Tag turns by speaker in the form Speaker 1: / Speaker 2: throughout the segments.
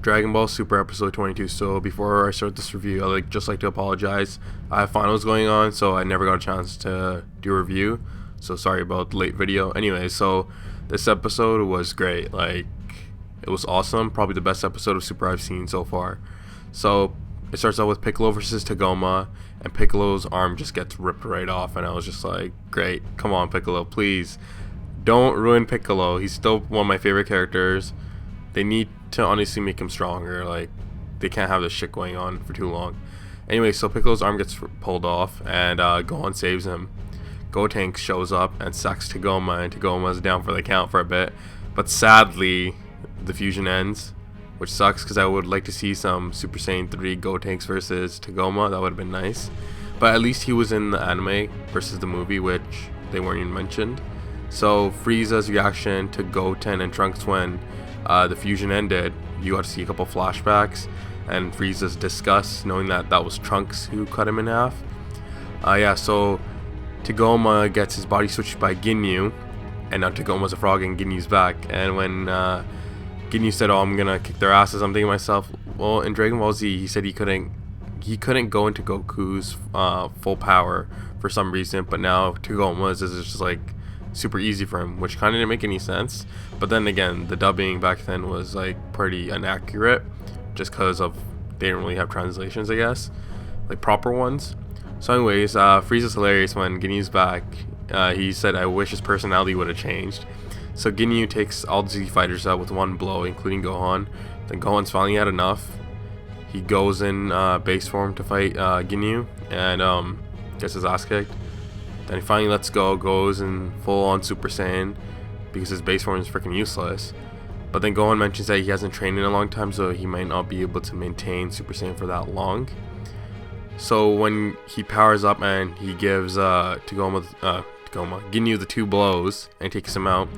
Speaker 1: Dragon Ball Super episode 22. So before I start this review, I'd just like to apologize. I have finals going on, so I never got a chance to do a review. So sorry about the late video. Anyway, so this episode was great. Like, it was awesome. Probably the best episode of Super I've seen so far. So it starts out with Piccolo versus Tagoma, and Piccolo's arm just gets ripped right off, and I was just like, great, come on Piccolo, please don't ruin Piccolo. He's still one of my favorite characters. They need to honestly make him stronger. Like, they can't have this shit going on for too long. Anyway, so Piccolo's arm gets pulled off, and Gohan saves him. Gotenks shows up and sacks Tagoma, and Tagoma's down for the count for a bit, but sadly the fusion ends, which sucks because I would like to see some Super Saiyan 3 Gotenks versus Tagoma. That would have been nice. But at least he was in the anime versus the movie, which they weren't even mentioned. So Frieza's reaction to Goten and Trunks when the fusion ended, you got to see a couple flashbacks, and Frieza's disgust knowing that that was Trunks who cut him in half. So Tagoma gets his body switched by Ginyu, and now Tagoma's a frog and Ginyu's back. And when Ginyu said, "Oh, I'm gonna kick their asses," I'm thinking to myself, well, in Dragon Ball Z, he said he couldn't go into Goku's full power for some reason, but now Tagoma's is just like super easy for him, which kind of didn't make any sense. But then again, the dubbing back then was like pretty inaccurate, just because of they didn't really have translations, I guess, like proper ones. So anyways, Frieza's hilarious when Ginyu's back. He said, "I wish his personality would have changed." So Ginyu takes all the Z fighters out with one blow, including Gohan. Then Gohan's finally had enough. He goes in base form to fight Ginyu and gets his ass kicked. Then he finally lets go, goes in full on Super Saiyan because his base form is freaking useless. But then Gohan mentions that he hasn't trained in a long time, so he might not be able to maintain Super Saiyan for that long. So when he powers up and he gives Ginyu the two blows and takes him out,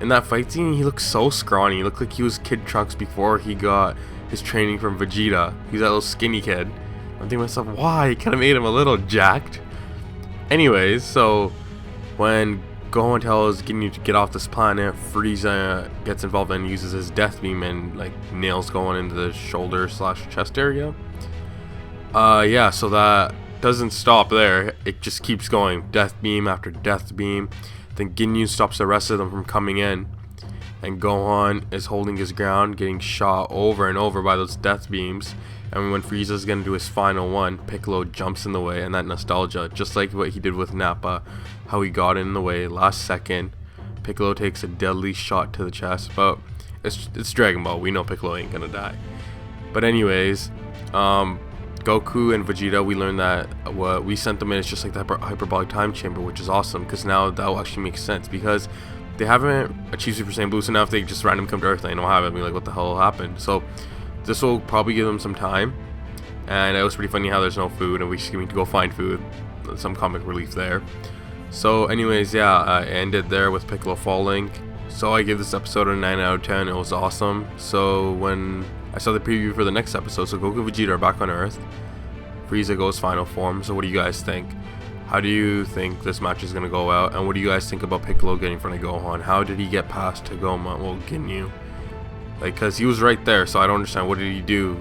Speaker 1: in that fight scene he looks so scrawny. He looked like he was Kid Trunks before he got his training from Vegeta. He's that little skinny kid. I'm thinking to myself, why? He kind of made him a little jacked. Anyways, so when Gohan tells Ginyu to get off this planet, Frieza gets involved and uses his death beam and like nails Gohan into the shoulder/chest area. So that doesn't stop there. It just keeps going, death beam after death beam. Then Ginyu stops the rest of them from coming in, and Gohan is holding his ground, getting shot over and over by those death beams. And when Frieza's gonna do his final one, Piccolo jumps in the way, and that nostalgia, just like what he did with Nappa, how he got in the way last second. Piccolo takes a deadly shot to the chest, but it's Dragon Ball. We know Piccolo ain't gonna die. But anyways, Goku and Vegeta, we learned that what we sent them in is just like the hyperbolic time chamber, which is awesome because now that will actually make sense because they haven't achieved Super Saiyan Blue, so now if they just randomly come to Earth, they don't have it. I mean, like, what the hell happened? So this will probably give them some time, and it was pretty funny how there's no food and we just need to go find food. Some comic relief there. So anyways, I ended there with Piccolo falling. So I gave this episode a 9 out of 10. It was awesome. So when I saw the preview for the next episode, so Goku and Vegeta are back on Earth. Frieza goes final form. So what do you guys think? How do you think this match is going to go out? And what do you guys think about Piccolo getting in front of Gohan? How did he get past Tagoma? Well, Ginyu. Like, because he was right there, so I don't understand. What did he do?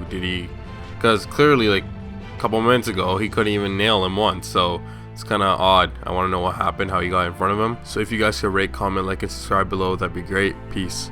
Speaker 1: Because clearly, like, a couple minutes ago, he couldn't even nail him once. So it's kind of odd. I want to know what happened, how he got in front of him. So if you guys could rate, comment, like, and subscribe below, that'd be great. Peace.